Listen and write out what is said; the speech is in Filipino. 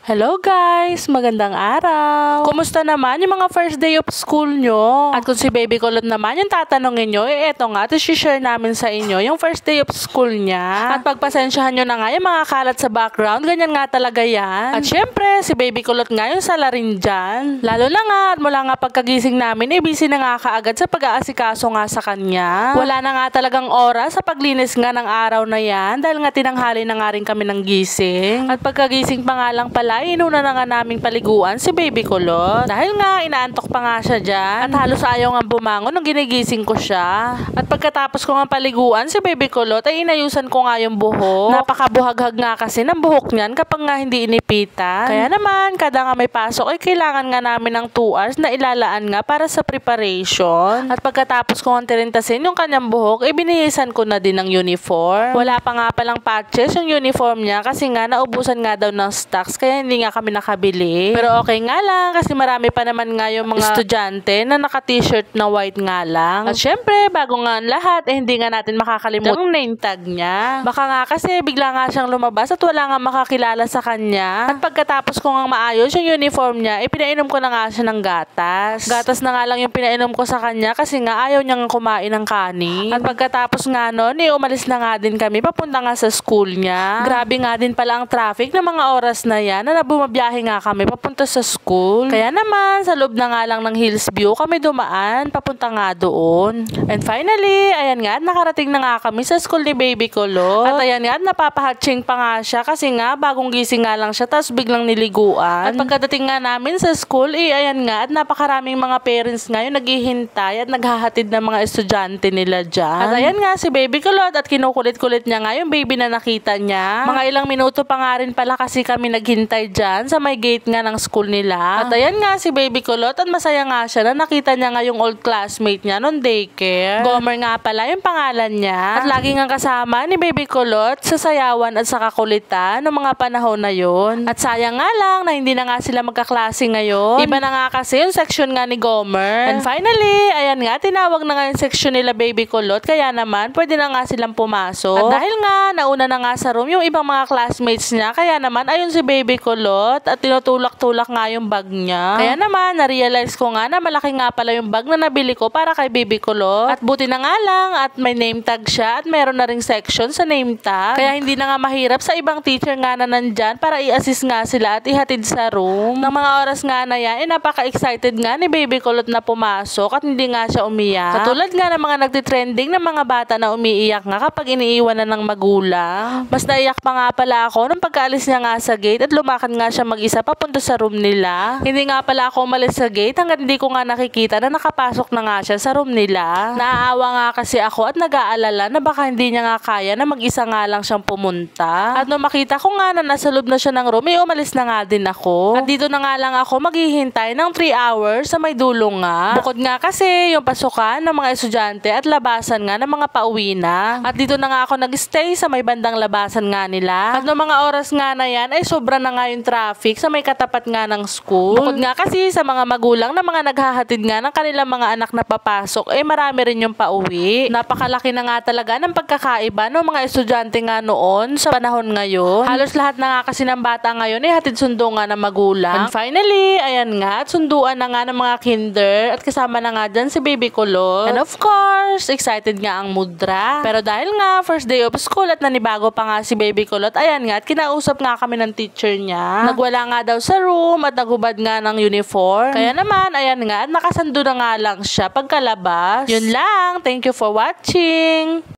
Hello guys! Magandang araw! Kumusta naman yung mga first day of school nyo? At kung si Baby Kulot naman yung tatanungin nyo, eto nga, at share namin sa inyo yung first day of school niya. At pagpasensyahan nyo na nga yung mga kalat sa background, ganyan nga talaga yan. At syempre, si Baby Kulot nga yung salarin dyan. Lalo na nga, at mula nga pagkagising namin, busy na nga kaagad sa pag-aasikaso nga sa kanya. Wala na nga talagang oras sa paglinis nga ng araw na yan, dahil nga tinanghali na nga rin kami ng gising. At pagkagising pa nga lang pala, inuna na nga naming paliguan si Baby Kulot. Dahil nga, inaantok pa nga siya dyan. At halos ayaw nga bumangon nung ginigising ko siya. At pagkatapos ko nga paliguan si Baby Kulot, ay inayusan ko nga yung buhok. Napakabuhaghag nga kasi ng buhok niyan kapag nga hindi inipitan. Kaya naman, kada nga may pasok, ay kailangan nga namin ng 2 hours na ilalaan nga para sa preparation. At pagkatapos ko nga tirintasin yung kanyang buhok, binihisan ko na din ng uniform. Wala pa nga palang patches yung uniform niya kasi nga naubusan nga daw ng stocks, kaya hindi nga kami nakabili. Pero okay nga lang kasi marami pa naman nga yung mga estudyante na naka-t-shirt na white nga lang. At syempre, bago nga ang lahat, hindi nga natin makakalimutan yung name tag niya. Baka nga kasi bigla nga siyang lumabas at wala nga makakilala sa kanya. At pagkatapos ko nga maayos yung uniform niya, pinainom ko na nga siya ng gatas. Gatas na nga lang yung pinainom ko sa kanya kasi nga ayaw niyang kumain ng kanin. At pagkatapos nga nun, umalis na nga din kami papunta nga sa school niya. Grabe nga din pala ang traffic ng mga oras na yan na bumabiyahe nga kami papunta sa school. Kaya naman, sa loob na nga lang ng Hillsview kami dumaan, papunta nga doon. And finally, ayan nga, nakarating na nga kami sa school ni Baby Kulot. At ayan nga, napapahatching pa nga siya kasi nga, bagong gising nga lang siya, tapos biglang niliguan. At pagkadating nga namin sa school, ayan nga, at napakaraming mga parents nga yung naghihintay at naghahatid ng mga estudyante nila dyan. At ayan nga, si Baby Kulot at kinukulit-kulit niya nga yung baby na nakita niya. Mga ilang minuto pa nga rin pala kasi kami naghintay dyan sa may gate nga ng school nila. At ayan nga si Baby Kulot at masaya nga siya na nakita niya nga yung old classmate niya nung daycare. Gomer nga pala yung pangalan niya. At lagi nga kasama ni Baby Kulot sa sayawan at sa kakulitan ng mga panahon na yun. At sayang nga lang na hindi na nga sila magkaklase ngayon. Iba na nga kasi yung section nga ni Gomer. And finally, ayan nga, tinawag na nga yung section nila Baby Kulot, kaya naman pwede na nga silang pumasok. At dahil nga, nauna na nga sa room yung ibang mga classmates niya, kaya naman ayun si Baby Kulot at tinutulak-tulak nga yung bag niya. Kaya naman, na-realize ko nga na malaki nga pala yung bag na nabili ko para kay Baby Kulot. At buti na nga lang at may name tag siya at meron na ring section sa name tag. Kaya hindi na nga mahirap sa ibang teacher nga na nandyan para i-assist nga sila at ihatid sa room. Ng mga oras nga na yan, napaka-excited nga ni Baby Kulot na pumasok at hindi nga siya umiyak. Katulad nga ng mga nagtitrending ng mga bata na umiiyak nga kapag iniiwan na ng magulang. Mas naiyak pa nga pala ako nung pagkaalis niya nga sa gate at lumakad nga siya mag-isa papunta sa room nila. Hindi nga pala ako umalis sa gate hanggang hindi ko nga nakikita na nakapasok na nga siya sa room nila. Naaawa nga kasi ako at nag-aalala na baka hindi niya nga kaya na mag-isa nga lang siyang pumunta. At nung makita ko nga na nasa loob na siya ng room, umalis na nga din ako. At dito na nga lang ako maghihintay ng 3 hours sa may dulong nga. Bukod nga kasi yung pasukan ng mga estudyante at labasan nga ng mga pauwi na. At dito na nga ako nag-stay sa may bandang labasan nga nila. At nung mga oras nga na yan, sobra na nga yung traffic sa may katapat nga ng school. Bukod nga kasi sa mga magulang na mga naghahatid nga ng kanilang mga anak na papasok, marami rin yung pauwi. Napakalaki na nga talaga ng pagkakaiba ng mga estudyante nga noon sa panahon ngayon. Halos lahat na nga kasi ng bata ngayon hatid sundo nga ng magulang. And finally, ayan nga, at sunduan na nga ng mga kinder at kasama na nga dyan si Baby Kulot. And of course, excited nga ang mudra. Pero dahil nga, first day of school at nanibago pa nga si Baby Kulot, ayan nga, at kinausap nga kami ng teacher niya. Nagwala nga daw sa room at naghubad nga ng uniform. Kaya naman, ayan nga, nakasando na nga lang siya pagkalabas. Yun lang. Thank you for watching.